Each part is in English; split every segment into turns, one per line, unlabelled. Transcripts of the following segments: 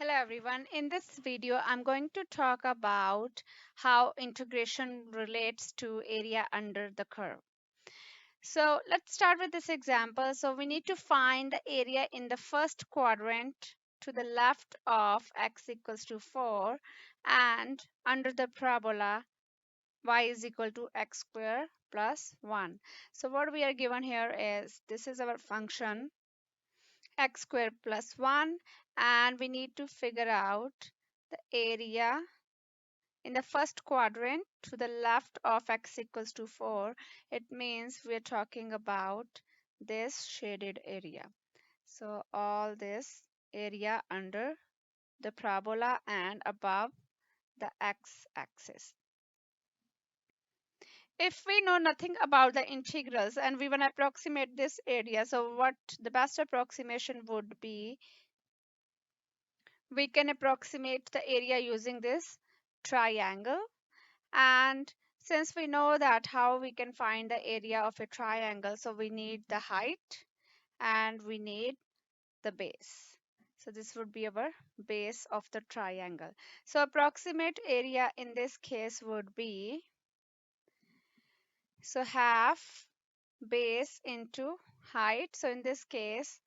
Hello everyone. In this video, I'm going to talk about how integration relates to area under the curve. So let's start with this example. So we need to find the area in the first quadrant to the left of x equals to 4 and under the parabola y is equal to x square plus 1. So what we are given here is this is our function x squared plus 1, and we need to figure out the area in the first quadrant to the left of x equals to 4. It means we're talking about this shaded area. So all this area under the parabola and above the x-axis. If we know nothing about the integrals and we want to approximate this area, so what the best approximation would be, we can approximate the area using this triangle. And since we know that how we can find the area of a triangle, so we need the height and we need the base. So this would be our base of the triangle. So approximate area in this case would be, so half base into height. So in this case,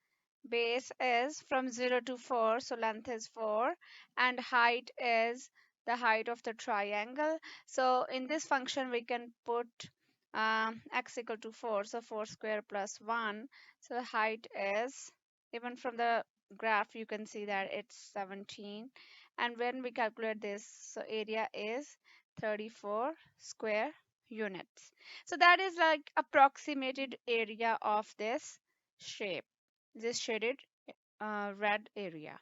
base is from 0 to 4, so length is 4, and height is the height of the triangle. So in this function we can put x equal to 4, so 4 square plus 1. So the height is, even from the graph you can see that it's 17, and when we calculate this, so area is 34 square units. So that is like approximated area of this shape, this shaded red area.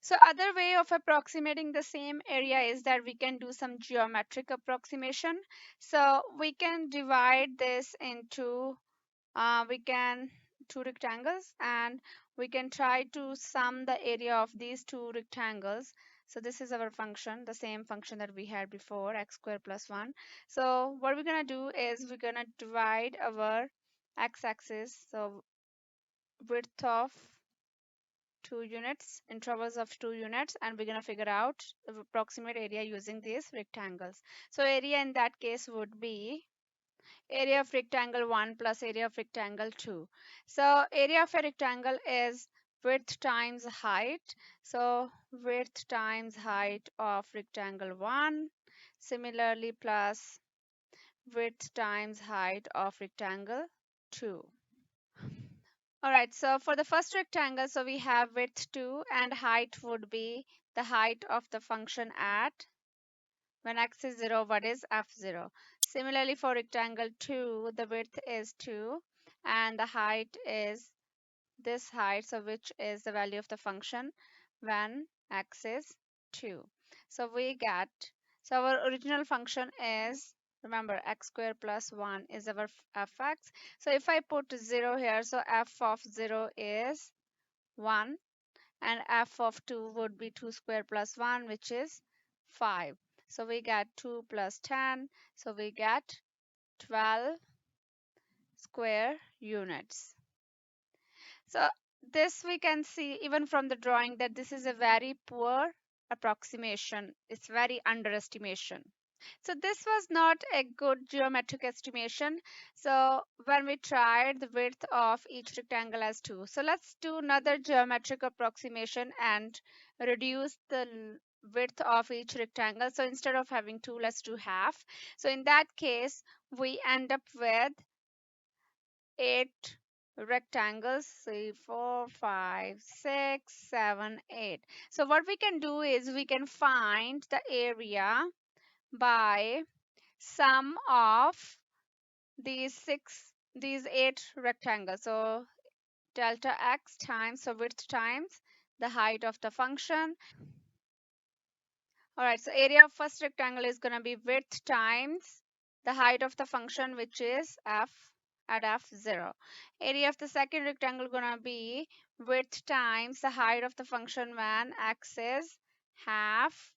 So other way of approximating the same area is that we can do some geometric approximation. So we can divide this into we can two rectangles, and we can try to sum the area of these two rectangles. So this is our function, the same function that we had before, x squared plus 1. So what we're going to do is we're going to divide our x-axis, so width of 2 units, intervals of 2 units, and we're going to figure out the approximate area using these rectangles. So area in that case would be area of rectangle 1 plus area of rectangle 2. So area of a rectangle is width times height. So width times height of rectangle 1. Similarly, plus width times height of rectangle 2. All right, so for the first rectangle, so we have width 2 and height would be the height of the function at when x is 0, what is f0? Similarly, for rectangle 2, the width is 2 and the height is this height, so which is the value of the function when x is 2. So we get, so our original function is, remember, x squared plus 1 is our fx. So if I put 0 here, so f of 0 is 1 and f of 2 would be 2 squared plus 1, which is 5. So we get 2 plus 10, so we get 12 square units. So this we can see even from the drawing that this is a very poor approximation. It's very underestimation. So this was not a good geometric estimation. So when we tried the width of each rectangle as 2. So let's do another geometric approximation and reduce the width of each rectangle. So instead of having 2, let's do half. So in that case, we end up with 8 rectangles, 3, 4, 5, 6, 7, 8. So what we can do is we can find the area by sum of these 8 rectangles. So delta x times, so width times the height of the function. All right, so area of first rectangle is going to be width times the height of the function, which is f at f0. Area of the second rectangle going to be width times the height of the function when x is half,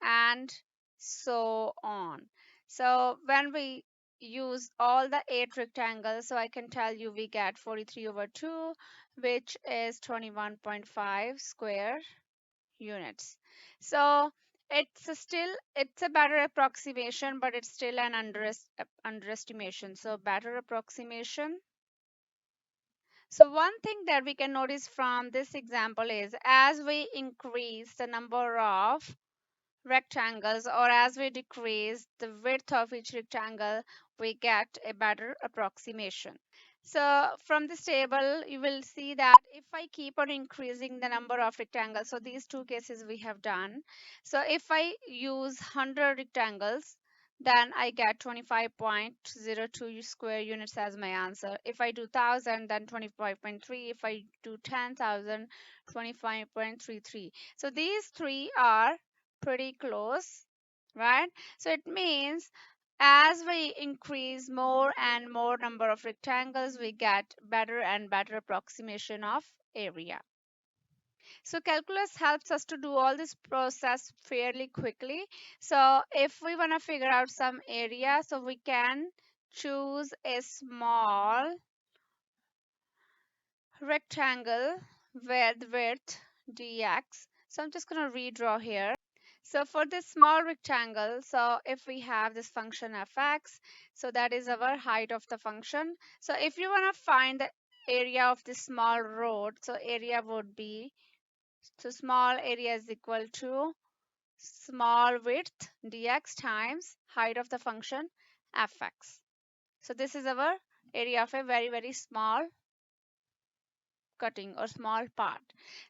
and so on. So when we use all the 8 rectangles, so I can tell you we get 43/2, which is 21.5 square units. So it's a better approximation, but it's still an underestimation. So better approximation. So one thing that we can notice from this example is as we increase the number of rectangles or as we decrease the width of each rectangle, we get a better approximation. So from this table, you will see that if I keep on increasing the number of rectangles, so these two cases we have done. So if I use 100 rectangles, then I get 25.02 square units as my answer. If I do 1000, then 25.3. If I do 10,000, 25.33. So these three are pretty close, right? So it means as we increase more and more number of rectangles, we get better and better approximation of area. So calculus helps us to do all this process fairly quickly. So if we want to figure out some area, so we can choose a small rectangle with width dx. So I'm just going to redraw here. So for this small rectangle, so if we have this function fx, so that is our height of the function. So if you want to find the area of this small road, so area would be, so small area is equal to small width dx times height of the function fx. So this is our area of a very small cutting or small part.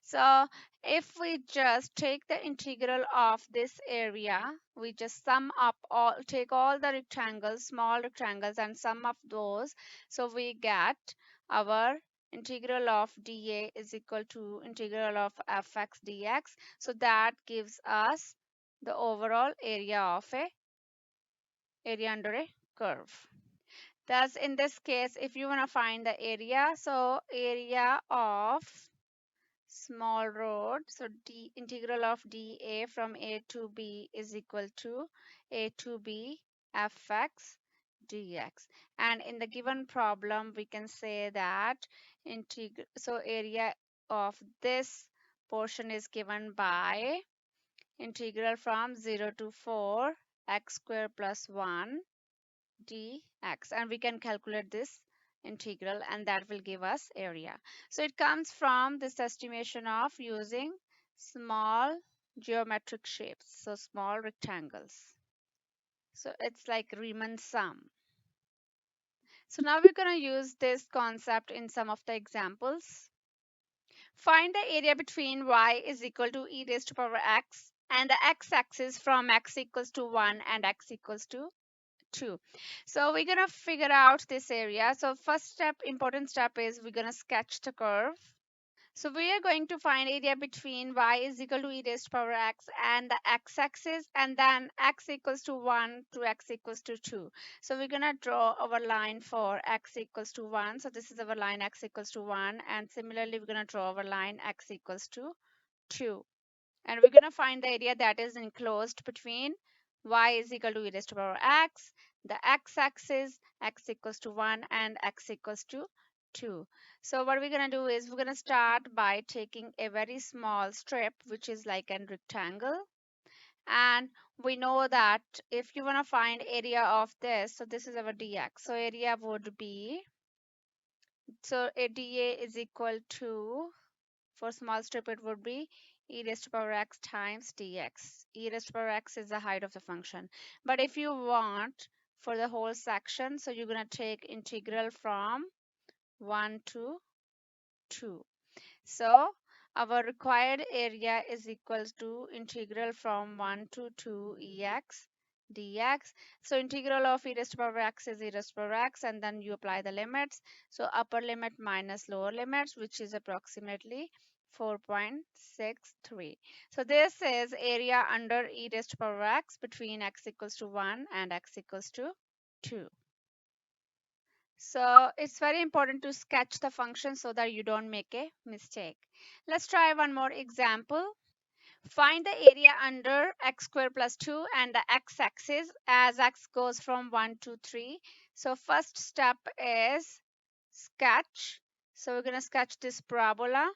So if we just take the integral of this area, we just sum up all, take all the rectangles, small rectangles, and sum up those. So we get our integral of dA is equal to integral of fx dx. So that gives us the overall area of a area under a curve. Thus, in this case, if you want to find the area, so area of small road, so d integral of dA from a to b is equal to a to b fx dx. And in the given problem, we can say that so area of this portion is given by integral from 0 to 4 x square plus 1 dx, and we can calculate this integral and that will give us area. So it comes from this estimation of using small geometric shapes, so small rectangles. So it's like Riemann sum. So now we're going to use this concept in some of the examples. Find the area between y is equal to e raised to power x and the x-axis from x equals to 1 and x equals to 2. So we're going to figure out this area. So first step, important step is we're going to sketch the curve. So we are going to find area between y is equal to e raised to power x and the x-axis, and then x equals to 1 to x equals to 2. So we're going to draw our line for x equals to 1. So this is our line x equals to 1, and similarly we're going to draw our line x equals to 2. And we're going to find the area that is enclosed between y is equal to e raised to power x, the x-axis, x equals to 1 and x equals to 2. So what we're going to do is we're going to start by taking a very small strip, which is like a rectangle. And we know that if you want to find area of this, so this is our dx. So area would be, so a dA is equal to, for small strip it would be e raised to power x times dx. E raised to power x is the height of the function. But if you want for the whole section, so you're going to take integral from 1 to 2. So our required area is equal to integral from 1 to 2 ex dx. So integral of e raised to power x is e raised to power x, and then you apply the limits. So upper limit minus lower limits, which is approximately 4.63. So this is area under e raised to power x between x equals to 1 and x equals to 2. So it's very important to sketch the function so that you don't make a mistake. Let's try one more example. Find the area under x squared plus 2 and the x-axis as x goes from 1 to 3. So first step is sketch. So we're going to sketch this parabola.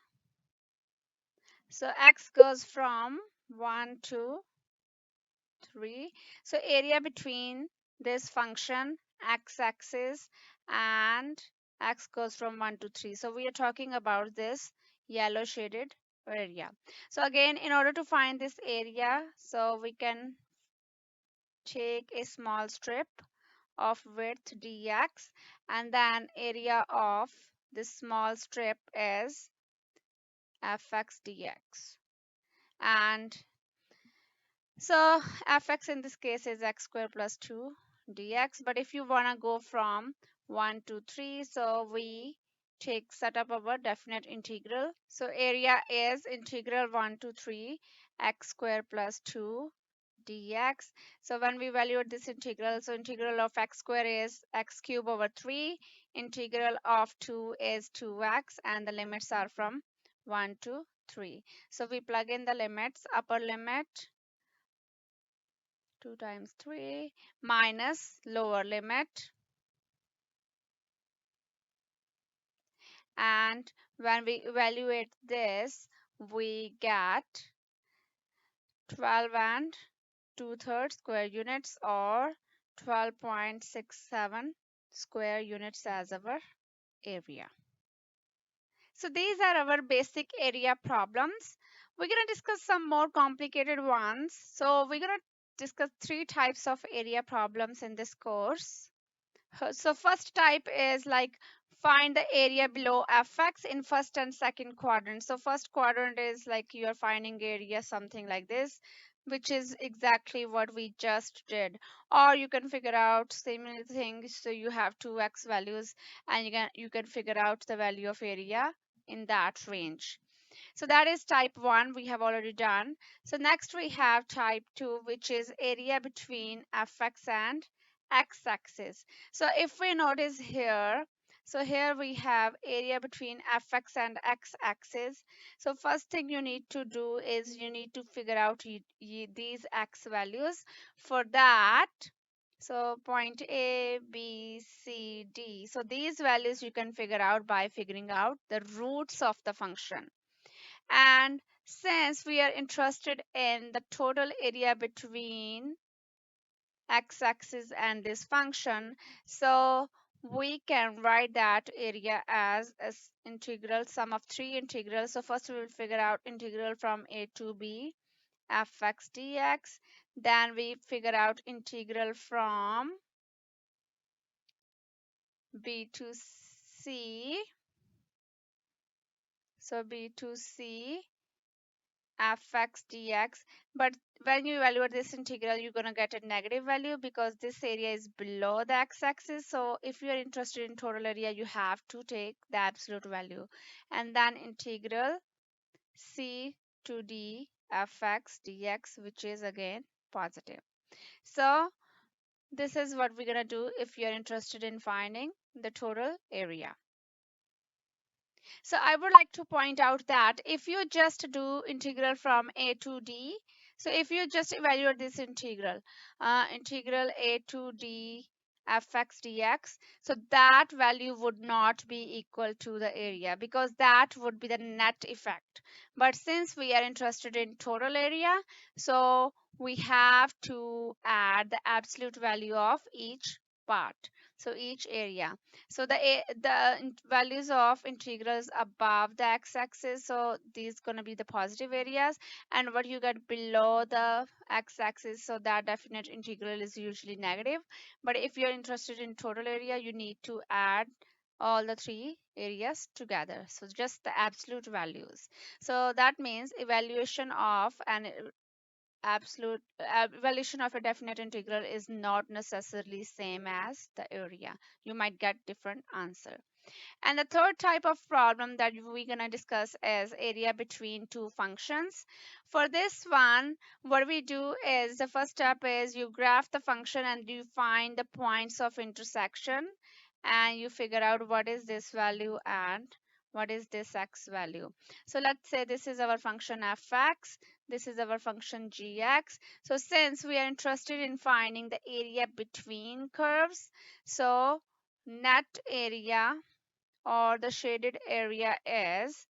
So x goes from 1 to 3. So area between this function x-axis and x goes from 1 to 3. So we are talking about this yellow shaded area. So again, in order to find this area, so we can take a small strip of width dx, and then area of this small strip is fx dx. And so fx in this case is x squared plus 2 dx. But if you want to go from 1 to 3, so we take set up our definite integral. So area is integral 1 to 3 x squared plus 2 dx. So when we evaluate this integral, so integral of x squared is x cubed over 3, integral of 2 is 2x, and the limits are from 1 to 3. So we plug in the limits. Upper limit 2 times 3 minus lower limit, and when we evaluate this we get 12 and 2/3 square units, or 12.67 square units as our area. So these are our basic area problems. We're going to discuss some more complicated ones. So we're going to discuss three types of area problems in this course. So first type is like find the area below fx in first and second quadrant. So first quadrant is like you are finding area something like this, which is exactly what we just did. Or you can figure out similar things. So you have two x values, and you can figure out the value of area in that range. So that is type 1 we have already done. So next we have type 2, which is area between fx and x-axis. So if we notice here, so here we have area between fx and x-axis. So first thing you need to do is you need to figure out these x values. For that, so point A, B, C, D. So these values you can figure out by figuring out the roots of the function. And since we are interested in the total area between x-axis and this function, so we can write that area as integral sum of three integrals. So first we will figure out integral from a to b fx dx. Then we figure out integral from b to c. So b to c fx dx. But when you evaluate this integral, you're going to get a negative value because this area is below the x-axis. So if you are interested in total area, you have to take the absolute value. And then integral c to d fx dx, which is again positive. So this is what we're going to do if you're interested in finding the total area. So I would like to point out that if you just do integral from a to d, so if you just evaluate this integral, integral a to d fx dx, so that value would not be equal to the area because that would be the net effect. But since we are interested in total area, so we have to add the absolute value of each part, so each area. So the values of integrals above the x-axis, so these gonna be the positive areas, and what you get below the x-axis, so that definite integral is usually negative. But if you're interested in total area, you need to add all the three areas together, so just the absolute values. So that means evaluation of an absolute evaluation of a definite integral is not necessarily same as the area. You might get different answer. And the third type of problem that we're going to discuss is area between two functions. For this one, what we do is the first step is you graph the function and you find the points of intersection, and you figure out what is this value and what is this x value. So let's say this is our function fx, this is our function gx. So since we are interested in finding the area between curves, so net area or the shaded area is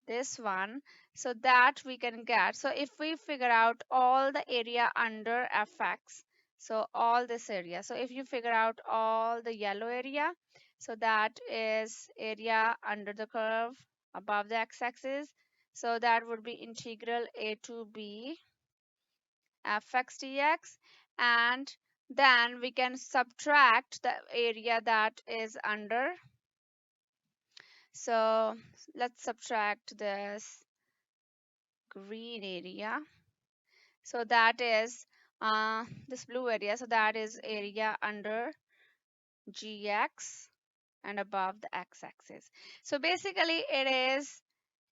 this one. So that we can get. So if we figure out all the area under fx, so all this area, so if you figure out all the yellow area, so that is area under the curve above the x-axis, so that would be integral a to b fx dx, and then we can subtract the area that is under. So let's subtract this green area. So that is this blue area. So that is area under gx and above the x-axis. So basically it is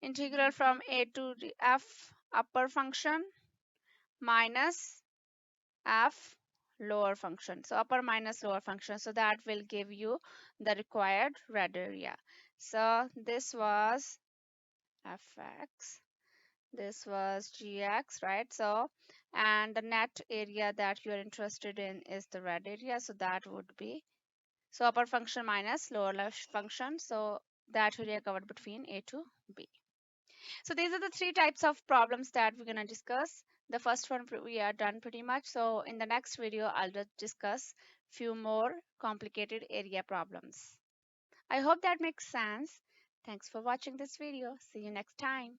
integral from a to the f upper function minus f lower function. So upper minus lower function. So that will give you the required red area. So this was fx. This was gx, right? So, and the net area that you're interested in is the red area. So that would be, so upper function minus lower left function. So that area covered between A to B. So these are the three types of problems that we're going to discuss. The first one we are done pretty much. So in the next video, I'll just discuss few more complicated area problems. I hope that makes sense. Thanks for watching this video. See you next time.